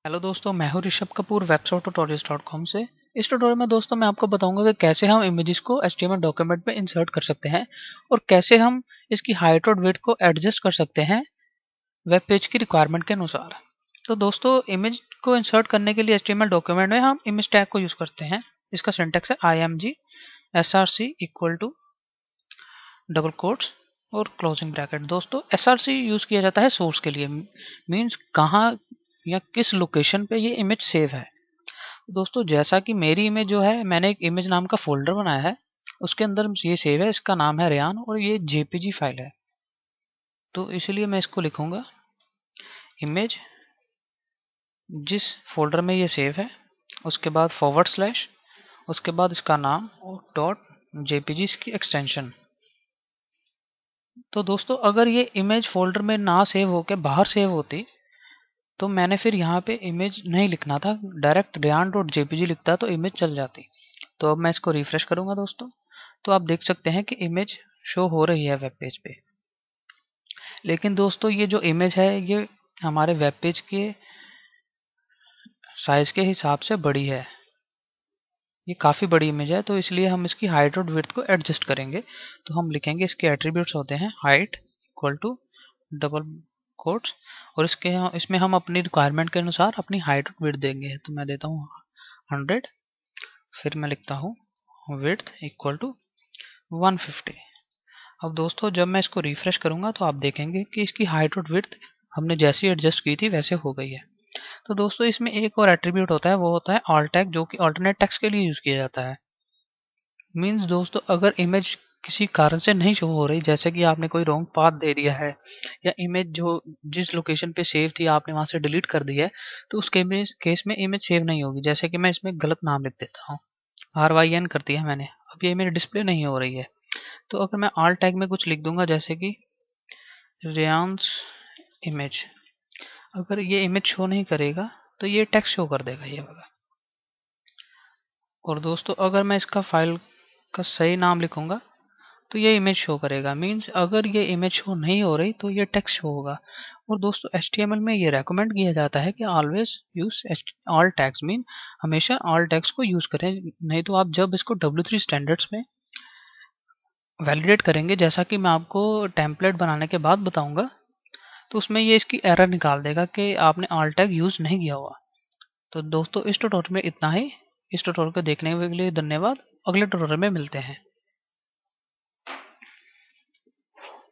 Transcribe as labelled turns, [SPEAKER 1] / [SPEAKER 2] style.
[SPEAKER 1] Hello दोस्तों, मैं हूं ऋषभ कपूर websourcetutorials.com से। इस ट्यूटोरियल में दोस्तों मैं आपको बताऊंगा कि कैसे हम इमेजेस को HTML डॉक्यूमेंट में इंसर्ट कर सकते हैं और कैसे हम इसकी हाइट और विड्थ को एडजस्ट कर सकते हैं वेब पेज की रिक्वायरमेंट के अनुसार। तो दोस्तों, इमेज को इंसर्ट करने के लिए HTML डॉक्यूमेंट में हम इमेज टैग को यूज करते हैं। इसका सिंटैक्स है img src equal to double quotes और क्लोजिंग ब्रैकेट। दोस्तों, src यूज किया जाता है सोर्स के लिए, मीन्स कहाँ या किस लोकेशन पे ये इमेज सेव है। दोस्तों, जैसा कि मेरी इमेज जो है, मैंने एक इमेज नाम का फोल्डर बनाया है, उसके अंदर ये सेव है। इसका नाम है रेयान और ये जेपीजी फाइल है। तो इसलिए मैं इसको लिखूंगा इमेज जिस फोल्डर में ये सेव है, उसके बाद फॉरवर्ड स्लैश, उसके बाद इसका नाम और डॉट जेपीजी इसकी एक्सटेंशन। तो दोस्तों, अगर ये इमेज फोल्डर में ना सेव होकर बाहर सेव होती तो मैंने फिर यहाँ पे इमेज नहीं लिखना था, डायरेक्ट रेयान डॉट जेपीजी लिखता तो इमेज चल जाती। तो अब मैं इसको रिफ्रेश करूंगा दोस्तों, तो आप देख सकते हैं कि इमेज शो हो रही है वेब पेज पे। लेकिन दोस्तों, ये जो इमेज है ये हमारे वेब पेज के साइज के हिसाब से बड़ी है। ये काफ़ी बड़ी इमेज है, तो इसलिए हम इसकी हाइट और विड्थ को एडजस्ट करेंगे। तो हम लिखेंगे, इसके एट्रीब्यूट्स होते हैं height equal to double quotes, और इसमें हम अपनी रिक्वायरमेंट के अनुसार अपनी हाइट और विड्थ देंगे। तो मैं देता हूँ 100, फिर मैं लिखता हूँ विड्थ इक्वल टू 150। अब दोस्तों, जब मैं इसको रिफ्रेश करूंगा तो आप देखेंगे कि इसकी हाइट और विड्थ हमने जैसी एडजस्ट की थी वैसे हो गई है। तो दोस्तों, इसमें एक और एट्रीब्यूट होता है, वो होता है ऑल्ट टैग, जो कि अल्टरनेट टेक्स्ट के लिए यूज किया जाता है। मीन्स दोस्तों, अगर इमेज किसी कारण से नहीं शो हो रही, जैसे कि आपने कोई रॉन्ग पाथ दे दिया है या इमेज जो जिस लोकेशन पे सेव थी आपने वहां से डिलीट कर दी है, तो उस केस में इमेज सेव नहीं होगी। जैसे कि मैं इसमें गलत नाम लिख देता हूँ, RYN कर दिया मैंने, अब ये मेरी डिस्प्ले नहीं हो रही है। तो अगर मैं ऑल्ट टैग में कुछ लिख दूंगा, जैसे कि रेयांस इमेज, अगर ये इमेज शो नहीं करेगा तो ये टेक्स्ट शो कर देगा, ये वाला। और दोस्तों, अगर मैं इसका फाइल का सही नाम लिखूंगा तो ये इमेज शो करेगा। मीन्स अगर ये इमेज शो नहीं हो रही तो ये टेक्स्ट शो होगा। और दोस्तों, HTML में ये रेकमेंड किया जाता है कि always use all tags, mean हमेशा ऑल टैग्स को यूज करें। नहीं तो आप जब इसको W3 स्टैंडर्ड्स में वैलिडेट करेंगे, जैसा कि मैं आपको टेम्पलेट बनाने के बाद बताऊंगा, तो उसमें ये इसकी एरर निकाल देगा कि आपने ऑल टैग यूज नहीं किया हुआ। तो दोस्तों, इस ट्यूटोरियल में इतना ही। इस ट्यूटोरियल को देखने के लिए धन्यवाद। अगले ट्यूटोरियल में मिलते हैं।